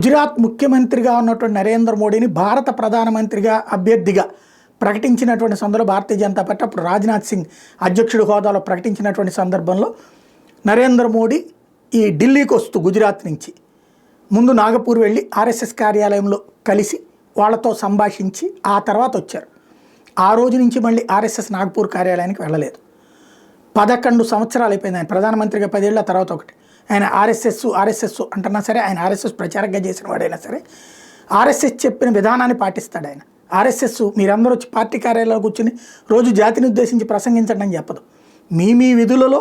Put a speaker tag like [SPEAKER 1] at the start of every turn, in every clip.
[SPEAKER 1] గుజరాత్ ముఖ్యమంత్రిగా ఉన్నటువంటి నరేంద్ర మోడీని భారత ప్రధానమంత్రిగా అభ్యర్థిగా ప్రకటించినటువంటి సందర్భంలో భారతీయ జనతా పార్టీ అప్పుడు రాజ్నాథ్ సింగ్ అధ్యక్షుడి హోదాలో ప్రకటించినటువంటి సందర్భంలో నరేంద్ర మోడీ ఈ ఢిల్లీకి వస్తూ గుజరాత్ నుంచి ముందు నాగపూర్ వెళ్ళి ఆర్ఎస్ఎస్ కార్యాలయంలో కలిసి వాళ్ళతో సంభాషించి ఆ తర్వాత వచ్చారు. ఆ రోజు నుంచి మళ్ళీ ఆర్ఎస్ఎస్ నాగపూర్ కార్యాలయానికి వెళ్ళలేదు. 11 సంవత్సరాలు అయిపోయింది. ఆయన ప్రధానమంత్రిగా 10 ఏళ్ళ తర్వాత ఒకటి ఆయన ఆర్ఎస్ఎస్ అంటున్నా సరే, ఆయన ఆర్ఎస్ఎస్ ప్రచారంగా చేసిన వాడైనా సరే ఆర్ఎస్ఎస్ చెప్పిన విధానాన్ని పాటిస్తాడు. ఆయన ఆర్ఎస్ఎస్ మీరందరూ వచ్చి పార్టీ కార్యాలయంలో కూర్చుని రోజు జాతిని ఉద్దేశించి ప్రసంగించండి అని చెప్పదు. మీ విధులలో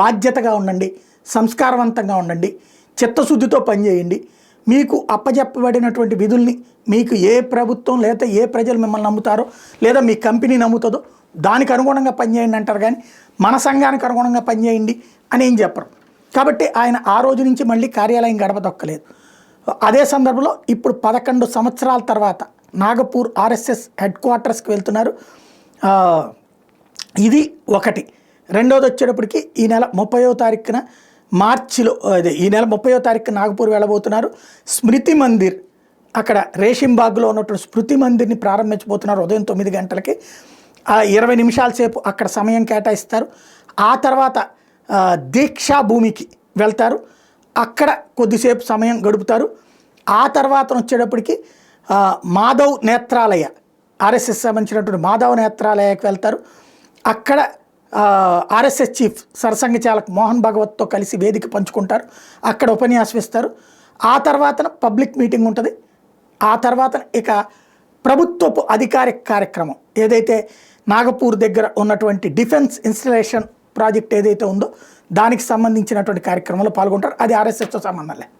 [SPEAKER 1] బాధ్యతగా ఉండండి, సంస్కారవంతంగా ఉండండి, చిత్తశుద్ధితో పనిచేయండి. మీకు అప్పచెప్పబడినటువంటి విధుల్ని మీకు ఏ ప్రభుత్వం లేదా ఏ ప్రజలు మిమ్మల్ని నమ్ముతారో లేదా మీ కంపెనీ నమ్ముతుందో దానికి అనుగుణంగా పనిచేయండి అంటారు, కానీ మన సంఘానికి అనుగుణంగా పనిచేయండి అని ఏం చెప్పరు. కాబట్టి ఆయన ఆ రోజు నుంచి మళ్ళీ కార్యాలయం గడప దొక్కలేదు. అదే సందర్భంలో ఇప్పుడు 11 సంవత్సరాల తర్వాత నాగపూర్ ఆర్ఎస్ఎస్ హెడ్ క్వార్టర్స్కి వెళ్తున్నారు. ఇది ఒకటి. రెండోది వచ్చేటప్పటికి ఈ నెల 30వ తారీఖున మార్చిలో ఈ నెల 30వ తారీఖున నాగపూర్ వెళ్ళబోతున్నారు. స్మృతి మందిర్ అక్కడ రేషింబాగ్లో ఉన్నటువంటి స్మృతి మందిర్ని ప్రారంభించబోతున్నారు. ఉదయం 9 గంటలకి 20 నిమిషాల సేపు అక్కడ సమయం కేటాయిస్తారు. ఆ తర్వాత దీక్షా భూమికి వెళ్తారు, అక్కడ కొద్దిసేపు సమయం గడుపుతారు. ఆ తర్వాత వచ్చేటప్పటికి మాధవ్ నేత్రాలయ ఆర్ఎస్ఎస్ సంబంధించినటువంటి మాధవ్ నేత్రాలయకి వెళ్తారు. అక్కడ ఆర్ఎస్ఎస్ చీఫ్ సరసంఘ చాలక్ మోహన్ భగవత్తో కలిసి వేదిక పంచుకుంటారు, అక్కడ ఉపన్యాసం ఇస్తారు. ఆ తర్వాత పబ్లిక్ మీటింగ్ ఉంటుంది. ఆ తర్వాత ఇక ప్రభుత్వపు అధికారిక కార్యక్రమం ఏదైతే నాగపూర్ దగ్గర ఉన్నటువంటి డిఫెన్స్ ఇన్స్టలేషన్ ప్రాజెక్ట్ ఏదైతే ఉందో దానికి సంబంధించినటువంటి కార్యక్రమంలో పాల్గొంటారు. అది ఆర్ఎస్ఎస్తో సంబంధం లేదు.